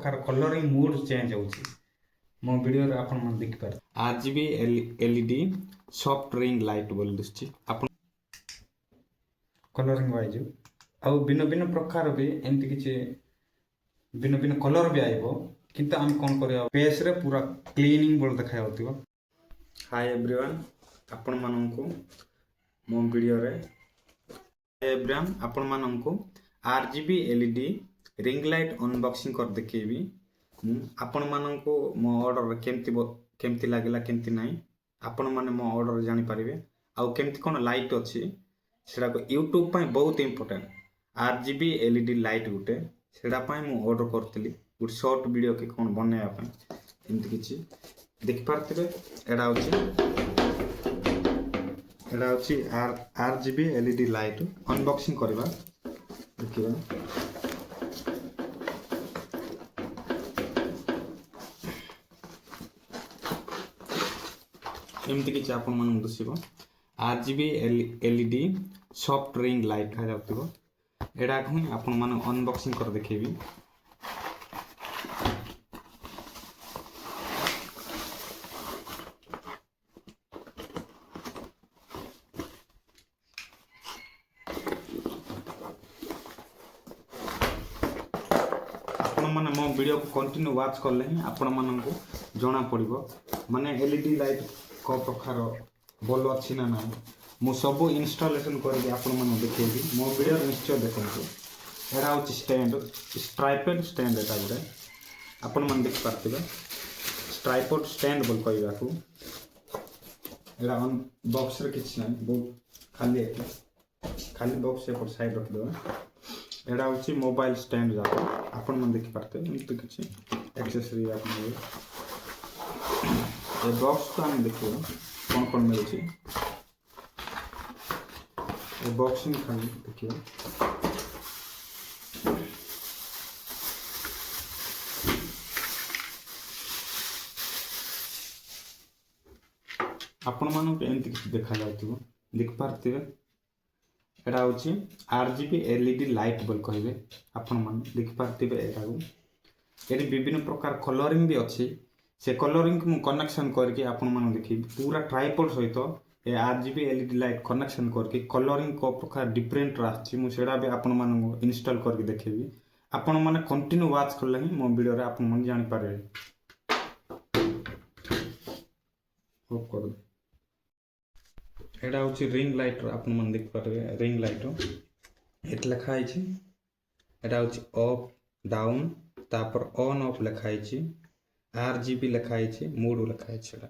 Colouring mood change होउची मो video रे आपण मन देख पार RGB LED soft ring light बोल दिसची आपण कलरिंग वाइज आ भिन्न भिन्न प्रकार भी एमती किछि भिन्न भिन्न कलर भी आइबो किंतु हम कोन करिया फेस रे पूरा क्लीनिंग बोल देखाय होतिबो। हाय एवरीवन आपण माननकु मो वीडियो रे एवरीवन आपण माननकु RGB LED ring light unboxing कर देखेबी आपण माननकु मो ऑर्डर केमती लागला केमती नाही आपण माने मो ऑर्डर जानि परिबे आ केमती कोन लाइट अछि सेडा को YouTube पय बहुत इंपोर्टेंट RGB LED लाइट गुटे सेडा पय मु ऑर्डर करतली गुट शॉर्ट वीडियो के कोन बनाया पय एमती किछि देख पारतबे एडा होछि RGB LED लाइट अनबॉक्सिंग करबा देखिबा एमती किछि आपण मन दसिबो RGB LED soft ring light आ जाउतिबो एडा को आपण मन अनबॉक्सिंग कर देखेबी। आपण माने मो वीडियो को कंटिन्यू वॉच करले आपण मन को जाना पड़िबो माने LED लाइट को प्रकार बोल अछि ना ना मु सब इंस्टॉलेशन करके आपण मन देखेबी मो वीडियो निश्चय देखंतु एरा होछि स्टैंड स्ट्राइपेड स्टैंड एटा गुडे आपण मन देख पारतिबे स्ट्राइपेड स्टैंड बोल कहबा को एरा ऑन बॉक्स रे किछ नै बहुत खाली बॉक्स से पर साइड रख दो एरा होछि मोबाइल स्टैंड जातो आपण मन देख पारते एमति किछ एक्सेसरी आपण ए बॉक्स तो हम देखियो कौन मिले छी ए बॉक्सिंग खाली देखियो आपण मानो एमती देखा जाउतिबो देख पारतिबे एटा होछि RGB LED लाइट बोल कहबे आपण मान देख पारतिबे एटा को एडी विभिन्न प्रकार कलरिंग भी अछि से कलरिंग को कनेक्शन करके आपण मन देखि पूरा ट्राइपॉड सहित ए RGB LED लाइट कनेक्शन करके कलरिंग को प्रकार डिफरेंट राछि मु सेडा भी आपण मन इंस्टॉल करके देखेबी आपण मन कंटिन्यू वॉच करले मो वीडियो रे आपण मन जानि पारे ऑफ कर दे एडा होछि रिंग लाइट आपण मन देख पारे रिंग लाइट एत लिखा है छी एडा होछि अप डाउन तापर ऑन ऑफ लिखा है छी RGB लिखा है मूड लिखा है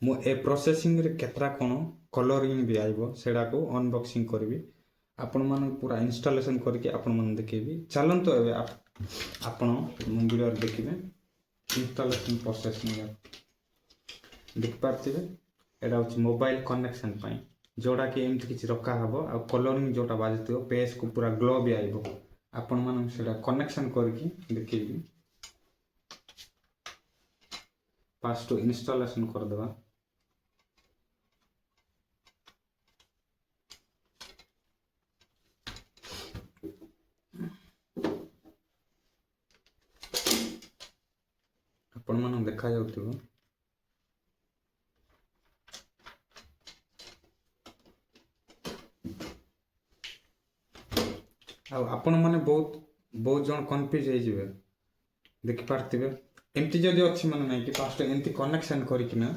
मु ए प्रोसेसिंग रे केतरा कोन कलरिंग भी आइबो सेडा को अनबॉक्सिंग करबी आपण मन पूरा इंस्टॉलेशन करके आपण मन देखेबी चलन तो एबे आपण वीडियो रे देखिबे इंस्टॉलेशन प्रोसेस में देख पारतिबे एडा होछि मोबाइल कनेक्शन पय जोडा के एमति किछ रखा हबो आ कलरिंग जोटा बाजतियो पेज को पूरा ग्लो भी आइबो आपण मन सेडा कनेक्शन करके देखेबी फास्ट इंस्टॉलेशन कर देबा आपण मन देखा जाउतिबो आ आपण माने बहुत जन कंफ्यूज हे जिवे देख पारतिबे एमती जदि अछि मन नै कि फास्ट एमती कनेक्शन करी कि ना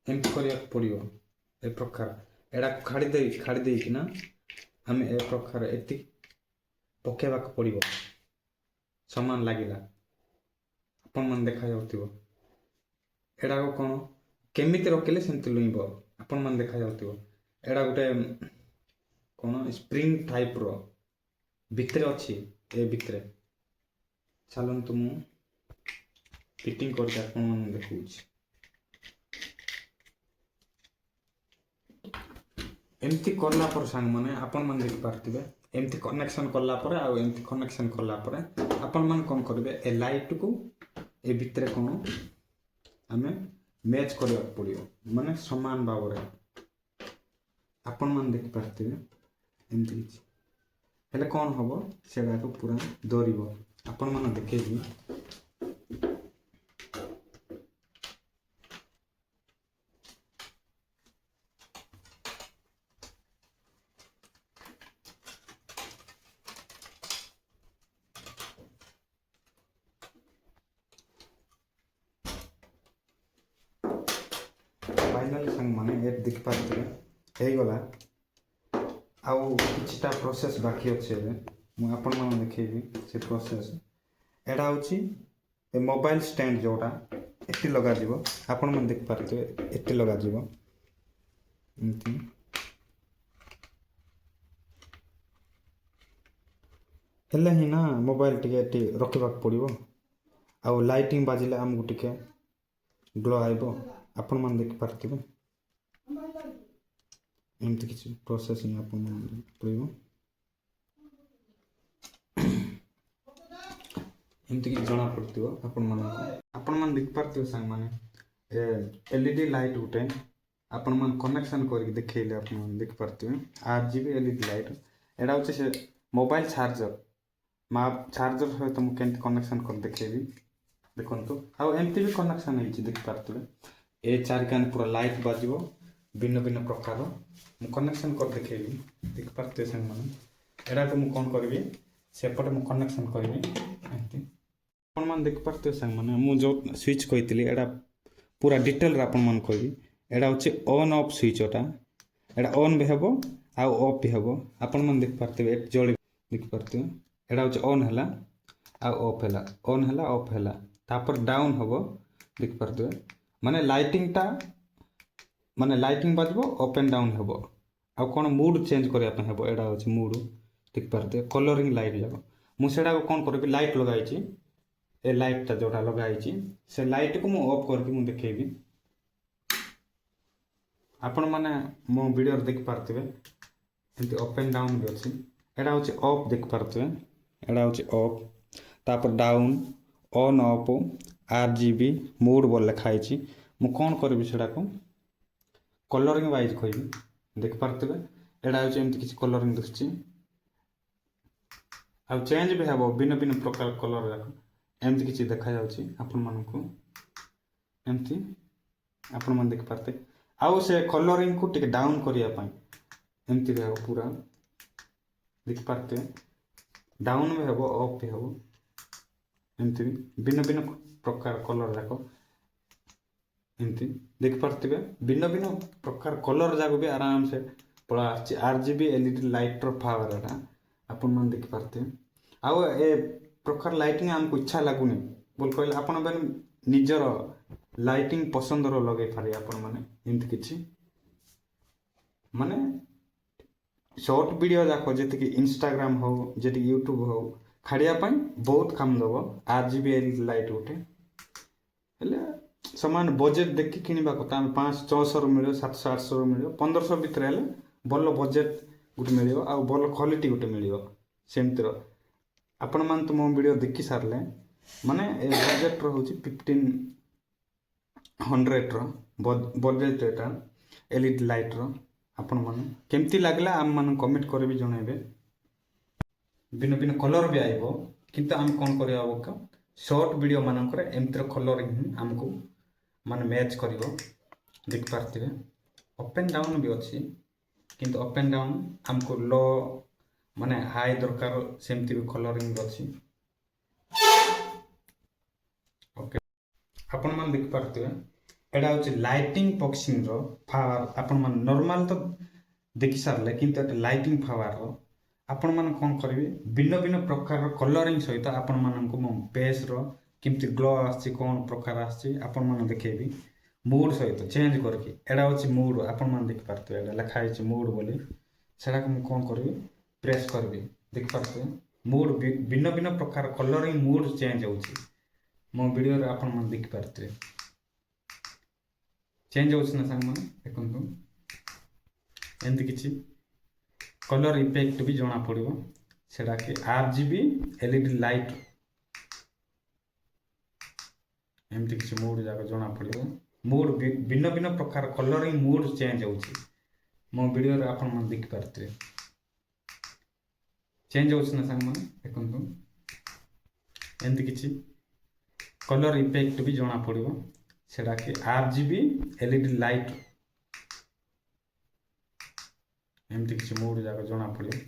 एमती करिया पड़ियो ए प्रकार एडा खाड़ी दे कि ना हम ए प्रकार एती पकेबा को पड़ियो समान लागिला आपण मन देखा जाउतिबो एडा को कोन केमिति रखले सेमति लुइबो आपण मन देखा जाउतिबो एडा गुटे कोन स्प्रिंग टाइप रो भितरे अछि ए भितरे चलन तुम फिटिंग करके आपण मन देखुछ एमती करला पर संग माने आपण मन देख पारतिबे एमती कनेक्शन करला पर आ एमती कनेक्शन करला पर आपण मन कोन करबे ए लाइट को ए भितरे कोन हमें मैच करबा पड़ियो माने समान भावरे आपण मन देख पारतिबे एमती हेले कौन हम से पूरा दौड़ आपण मैंने देखेबी फाइनाली संग माने ये देख पाते हे गला आउ किछटा प्रोसेस बाकी अछि एबे मु आपन मन देखैबी से प्रोसेस एडा होची ए मोबाइल स्टैंड जोटा एटी लगा जीवो आपन मन देख पाते एटी लगा जीवो एमती हेले ही ना मोबाइल टिके एटी रखबाक पड़िबो आउ लाइटिंग बाजिले हमगु टिके ग्लो आइबो आपन मन देख पारथिबे एमती किछि प्रोसेस ही आपन मन पड़िबो एमती कि जଣା पड़तिबो आपन मन देख पारथिबे संग माने ए एलईडी लाइट उठे आपन मन कनेक्शन करके देखैले आपन मन देख पारथिबे आरजीबी एलईडी लाइट एडा होचे से मोबाइल चार्जर मा चार्जर सहित मु केंति कनेक्शन कर देखैबी देखंतु आ एमती भी कनेक्शन है देख पारथिबे ए चार कान पूरा लाइट बाजिबो भिन्न भिन्न प्रकार मु कनेक्शन कर देखैबी देख पारथिबे संग माने एडा को मु कोन करबी सेपटे मु कनेक्शन करबी एमती आपन मन देख पारथिबे संग माने मु जो स्विच कहितली एडा पूरा डिटेल रा आपन मन कहबी एडा होचे ऑन ऑफ स्विच ओटा एडा ऑन भी हेबो आ ऑफ भी हेबो आपन मन देख पारथिबे ए जोड़ी देख पारथिबे एडा होचे ऑन हला आ ऑफ हला ऑन हला ऑफ हला तापर डाउन हबो देख पारथिबे माने लाइटिंग बाजबो अप एंड डाउन हबो आ कोन मूड चेंज करिया पे हबो एडा होचे मूड देख पारथिबे कलरिंग लाइट जाबो मु सेडा को कोन करबी लाइट लगाइची ए लाइट ता जोटा लगाइची से लाइट को मु ऑफ करके मु देखैबी आपण माने मो वीडियो देख पारथिबे एंती अप एंड डाउन भी अछि एडा होचे ऑफ देख पारथिबे एडा होचे ऑफ तापर down on off RGB mood बोल लिखाइची मु कोन करबी सेडा को कलरिंग वाइज कहबी देख पारथिबे एडा होचे एमती किछि कलरिंग दिसची आ चेंज भी हेबो भिन्न भिन्न प्रकार कलर जाको एमती किछि देखा जाउची आपण मानकु एमती आपण मन देख पारते आउ से कलरिंग को टिके डाउन करिया पाई एमती भी हेबो पूरा देख पारते डाउन भी हेबो अप भी हेबो एमती भिन्न भिन्न प्रकार कलर जाको एमती देख पारथिबे भिन्न भिन्न प्रकार कलर जाको भी आराम से पड़ा आछि आरजीबी एलईडी लाइट रो पावर एटा आपण मन देख पारते आउ ए प्रकार लाइटिंग हमको इच्छा लागुनी बोल कहले आपण बेन निजर लाइटिंग पसंद रो लगे पारे आपण माने एमती किछि माने शॉर्ट वीडियो जाको जेते कि इंस्टाग्राम हो जेते यूट्यूब हो खाड़िया पाई बहुत काम दबो आरजीबी एलईडी लाइट उठे हेले समान बजेट देखि किनिबा को ताम 500-600 रो मिलियो 700-800 रो मिलियो 1500 भीतर हेले बल्लो बजेट गुटे मिलियो आ बल्लो क्वालिटी गुटे मिलियो सेमतिर आपण मान तो मो वीडियो देखि सारले माने ए बजेट रो होची 1500 रो बजेट एटा एलईडी लाइट रो आपण माने केमती लागला हम मान कमेंट करबी जणाइबे भिन्न भिन्न कलर भी आइबो किंतु हम कोन करिया का शॉर्ट वीडियो मानकर एमतिर कलरिंग हमको माने मैच करिवो देख पारथिबे अप एंड डाउन भी अछि किंतु अप एंड डाउन हमको लो माने हाई दरकार सेमती भी कलरिंग अछि ओके आपण मान देख पारथिबे एडा होची लाइटिंग बॉक्सिंग रो पावर आपण मान नॉर्मल तो देखि सारले किंतु एटा लाइटिंग पावर रो आपण मान कोन करबे भिन्न भिन्न प्रकार कलरिंग सहित आपण मान को बेस रो किमती ग्लो आछि कोन प्रकार आछि आपण मान देखेबी मूड सहित चेंज करके एडा होची मूड आपण मान देख पारते एडा लिखा है मूड बोली सेडा को कोन करबी प्रेस करबी देख पारते मूड भिन्न भिन्न प्रकार कलरिंग मूड चेंज होची मो वीडियो रे आपण मान देख पारते चेंज होची ना संग मान देखंतु एंती किछि कलर इफेक्ट भी जना पड़िबो सेडा के आरजीबी एलईडी लाइट एमती किछि मूड जाको जना पड़िबो मूड भिन्न भिन्न प्रकार कलरिंग मूड चेंज होची मो वीडियो रे आपण मन देख पारते चेंज होची ना संग मन देखंतु एमती किछि कलर इफेक्ट भी जना पड़िबो सेडा के आरजीबी एलईडी लाइट एमती किछि मूड जाको जना पड़िबो